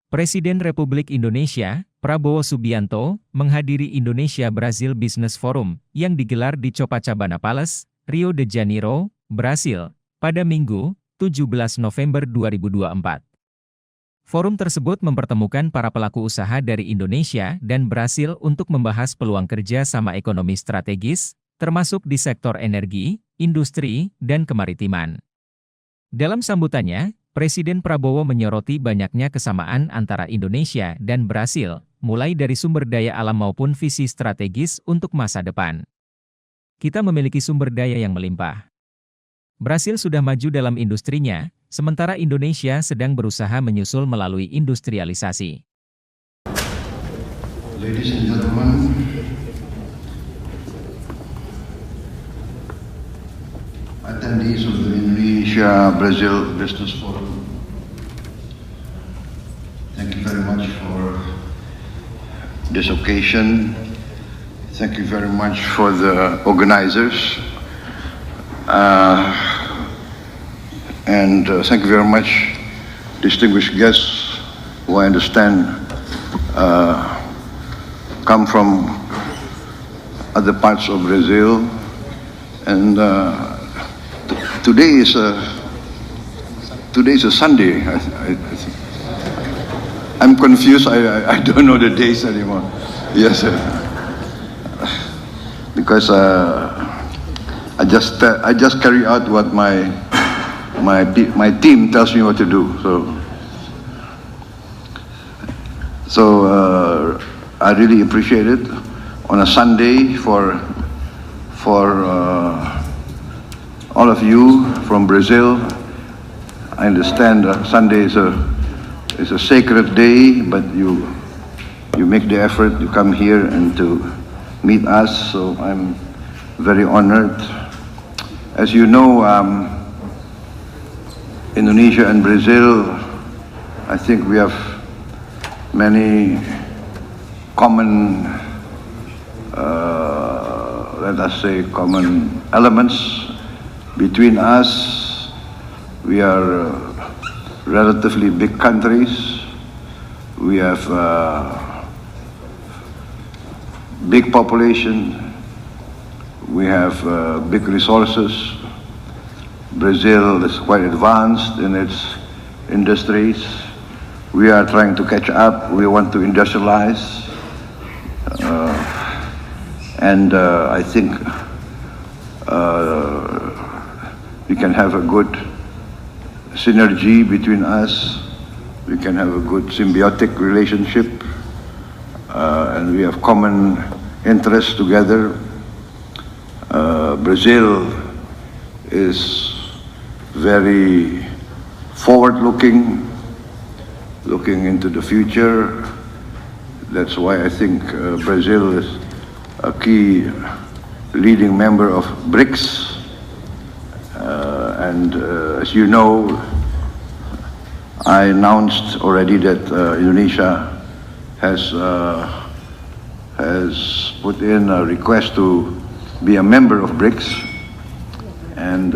Presiden Republik Indonesia, Prabowo Subianto, menghadiri Indonesia-Brazil Business Forum yang digelar di Copacabana Palace, Rio de Janeiro, Brasil, pada Minggu, 17 November 2024. Forum tersebut mempertemukan para pelaku usaha dari Indonesia dan Brasil untuk membahas peluang kerja sama ekonomi strategis, termasuk di sektor energi, industri, dan kemaritiman. Dalam sambutannya, Presiden Prabowo menyoroti banyaknya kesamaan antara Indonesia dan Brasil, mulai dari sumber daya alam maupun visi strategis untuk masa depan. Kita memiliki sumber daya yang melimpah. Brasil sudah maju dalam industrinya, sementara Indonesia sedang berusaha menyusul melalui industrialisasi. Ladies and gentlemen, attendees of the Indonesia-Brazil Business Forum, thank you very much for this occasion. Thank you very much for the organizers. And thank you very much, distinguished guests who I understand come from other parts of Brazil. And today is a Sunday. I'm confused. I don't know the days anymore. Yes, because I just carry out what my team tells me what to do. So I really appreciate it on a Sunday for all of you from Brazil. I understand Sunday is a sacred day, but you make the effort to come here and to meet us. So I'm very honored. As you know, Indonesia and Brazil, I think we have many common, let us say, common elements between us. We are relatively big countries. We have big population. We have big resources. Brazil is quite advanced in its industries. We are trying to catch up. We want to industrialize. And I think we can have a good synergy between us. We can have a good symbiotic relationship. And we have common interests together. Brazil is very forward-looking, looking into the future. That's why I think Brazil is a key leading member of BRICS. And as you know, I announced already that Indonesia has put in a request to be a member of BRICS, and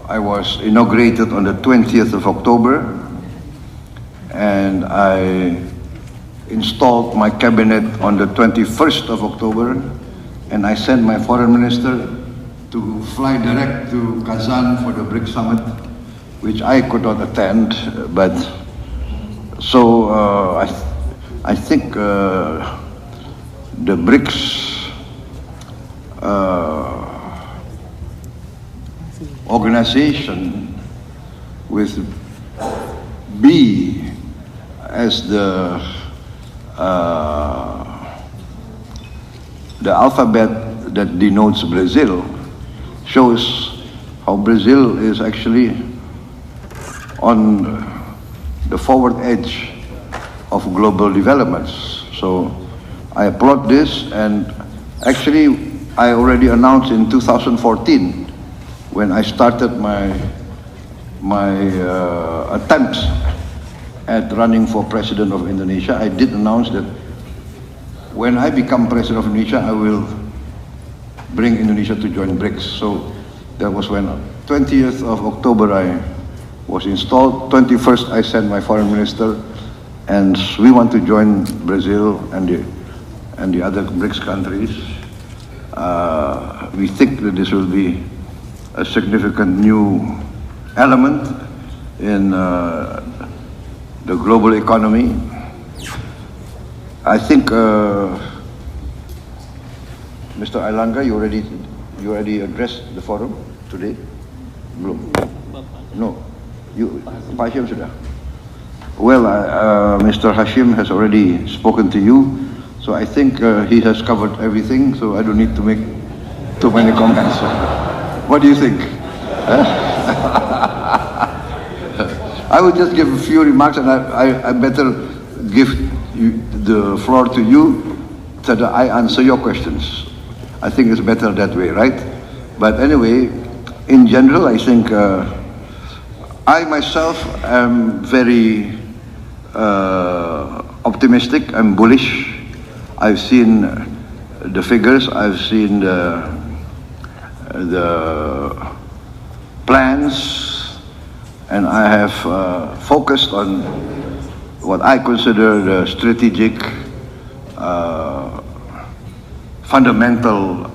I was inaugurated on the 20th of October, and I installed my cabinet on the 21st of October, and I sent my foreign minister to fly direct to Kazan for the BRICS summit, which I could not attend, but so I think the BRICS organization with B as the alphabet that denotes Brazil shows how Brazil is actually on the forward edge of global developments. So I applaud this, and actually I already announced in 2014 when I started my attempts at running for President of Indonesia. I did announce that when I become President of Indonesia, I will bring Indonesia to join BRICS. So that was when 20th of October was installed. 21st, I sent my foreign minister, and we want to join Brazil and the other BRICS countries. We think that this will be a significant new element in the global economy. I think, Mr. Ailangga, you already addressed the forum today? Belum? No. Pak Hashim sudah? Well, Mr. Hashim has already spoken to you, so I think he has covered everything, so I don't need to make too many comments. What do you think? I will just give a few remarks, and I better give the floor to you so that I answer your questions. I think it's better that way, right? But anyway, in general, I think I myself am very optimistic. I'm bullish. I've seen the figures. I've seen the plans, and I have focused on what I consider the strategic, fundamental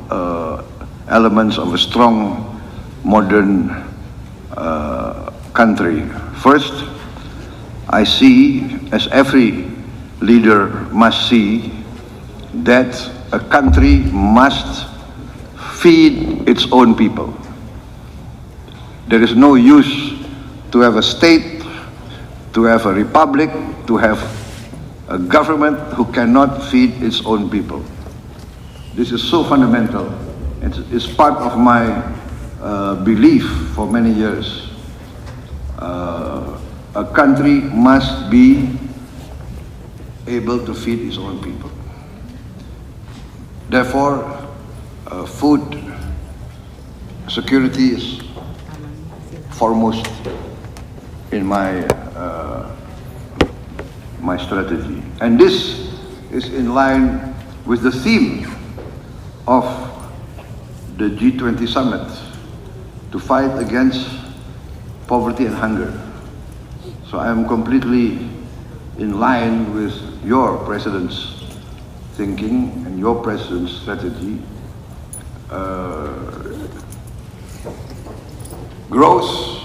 elements of a strong, modern country. First, I see, as every leader must see, that a country must feed its own people. There is no use to have a state, to have a republic, to have a government who cannot feed its own people. This is so fundamental. It's part of my belief for many years. A country must be able to feed its own people. Therefore, food security is foremost in my strategy. And this is in line with the theme of the G20 summit, to fight against poverty and hunger. So I am completely in line with your president's thinking and your president's strategy. Growth,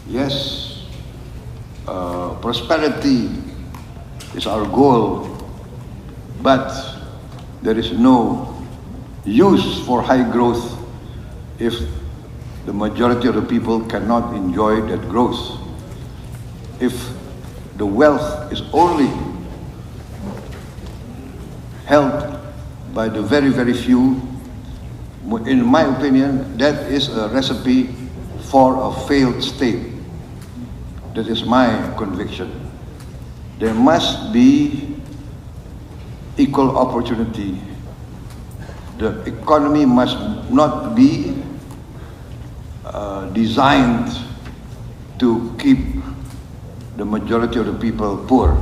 yes. Prosperity is our goal, but there is no use for high growth if the majority of the people cannot enjoy that growth. If the wealth is only held by the very, very few, in my opinion, that is a recipe for a failed state. That is my conviction. There must be equal opportunity. The economy must not be designed to keep the majority of the people poor.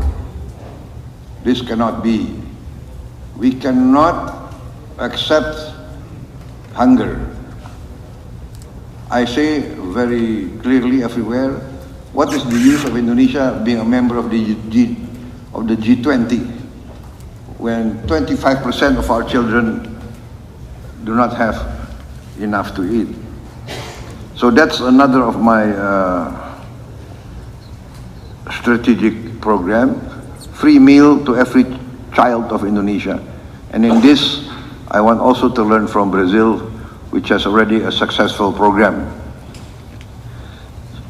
This cannot be. We cannot accept hunger. I say very clearly everywhere, what is the use of Indonesia being a member of the G20 when 25% of our children do not have enough to eat? So that's another of my strategic program, free meal to every child of Indonesia. And in this, I want also to learn from Brazil, which has already a successful program.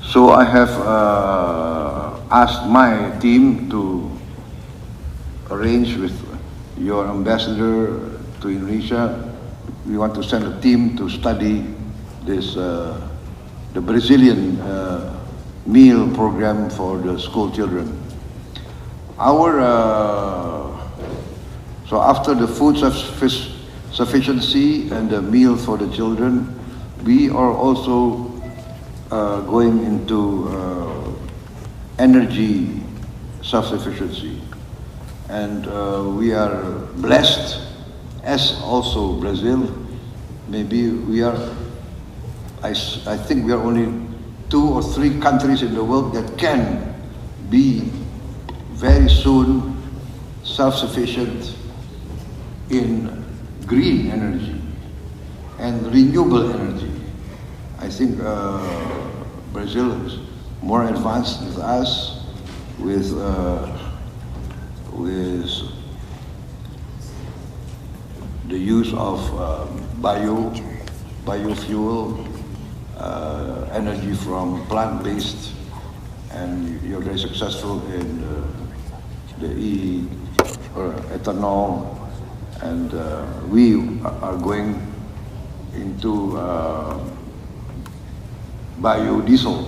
So I have asked my team to arrange with your ambassador to Indonesia. We want to send a team to study this, the Brazilian meal program for the school children. So after the food sufficiency and the meal for the children, we are also going into energy self-sufficiency. And we are blessed, as also Brazil. Maybe we are, I think we are only 2 or 3 countries in the world that can be very soon self-sufficient in green energy and renewable energy. I think Brazil is more advanced than us with the use of biofuel, energy from plant-based, and you're very successful in the ethanol, and we are going into biodiesel,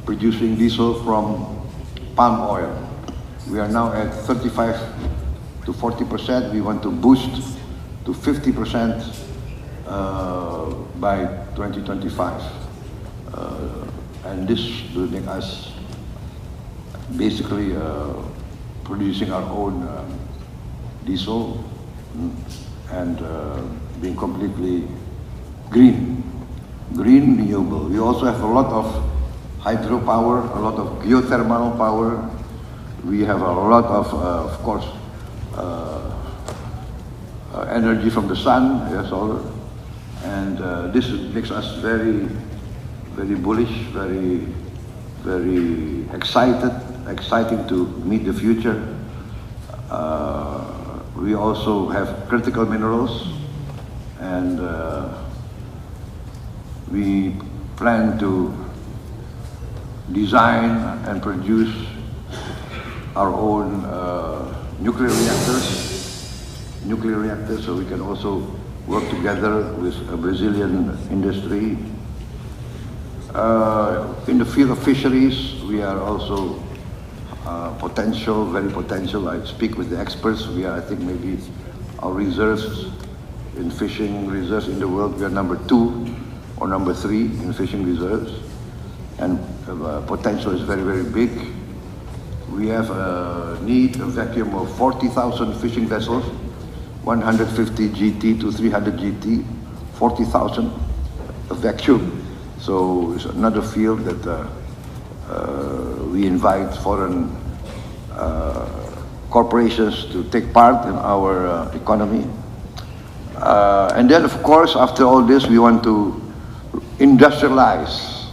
producing diesel from palm oil. We are now at 35 to 40%. We want to boost to 50% by 2025. And this will make us basically producing our own diesel and being completely green, renewable. We also have a lot of hydropower, a lot of geothermal power. We have a lot of course, energy from the sun, yes, all, and this makes us very, very bullish, very, very exciting to meet the future. We also have critical minerals, and we plan to design and produce our own nuclear reactors, so we can also work together with a Brazilian industry. In the field of fisheries, we are also very potential. I speak with the experts. We are, I think, maybe our reserves in fishing reserves in the world, we are number 2 or number 3 in fishing reserves, and potential is very, very big. We have a vacuum of 40,000 fishing vessels, 150 GT to 300 GT, 40,000 a vacuum. So it's another field that we invite foreign corporations to take part in our economy. And then, of course, after all this, we want to industrialize,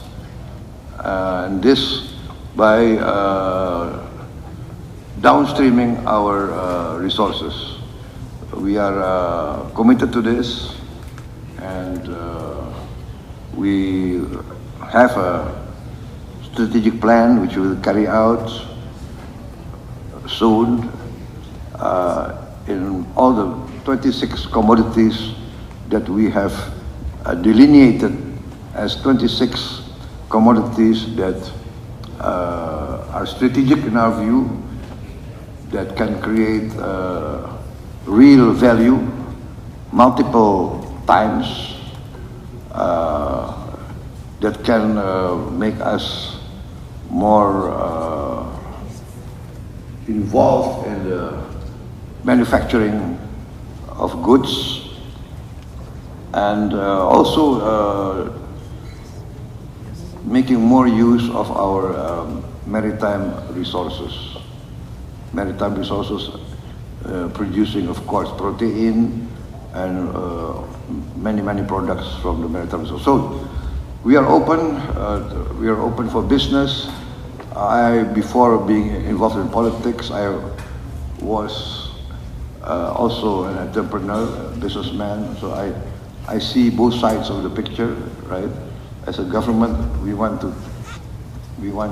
and this by downstreaming our resources. We are committed to this, and we have a strategic plan which we will carry out soon in all the 26 commodities that we have delineated as 26 commodities that are strategic in our view, that can create real value multiple times, that can make us more involved in the manufacturing of goods, and also making more use of our maritime resources. Maritime resources producing, of course, protein and many products from the maritime resources. So we are open for business. Before being involved in politics, I was also an entrepreneur, a businessman. So I see both sides of the picture, right? As a government, we want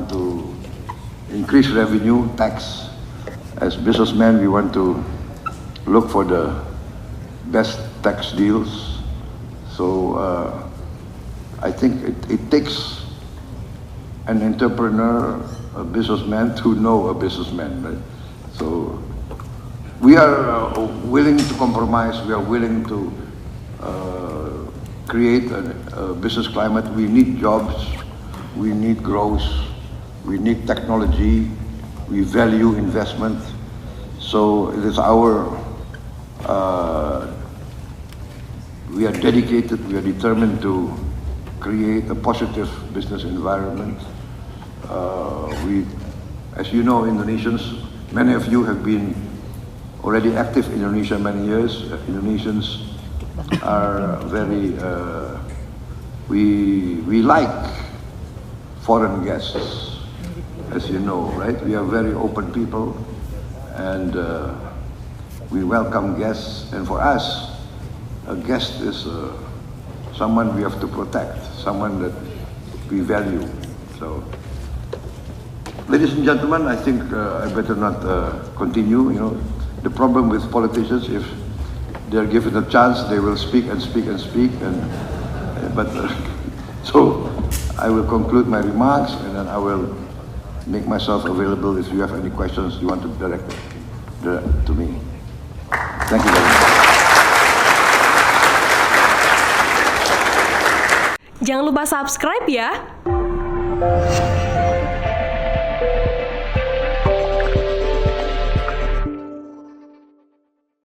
to increase revenue, tax. As businessmen, we want to look for the best tax deals. So I think it takes an entrepreneur, a businessman, to know a businessman, right? So we are willing to compromise. We are willing to create a business climate. We need jobs. We need growth. We need technology. We value investment. So it is we are dedicated, we are determined to create a positive business environment. As you know, Indonesians, many of you have been already active in Indonesia many years. Indonesians are very, we like foreign guests, as you know, right? We are very open people, and we welcome guests. And for us, a guest is someone we have to protect, someone that we value. So, ladies and gentlemen, I think I better not continue. You know, the problem with politicians, if they're given a chance, they will speak and speak and speak. So I will conclude my remarks, and then I will make myself available if you have any questions you want to direct to me. Thank you very much. Jangan lupa subscribe ya.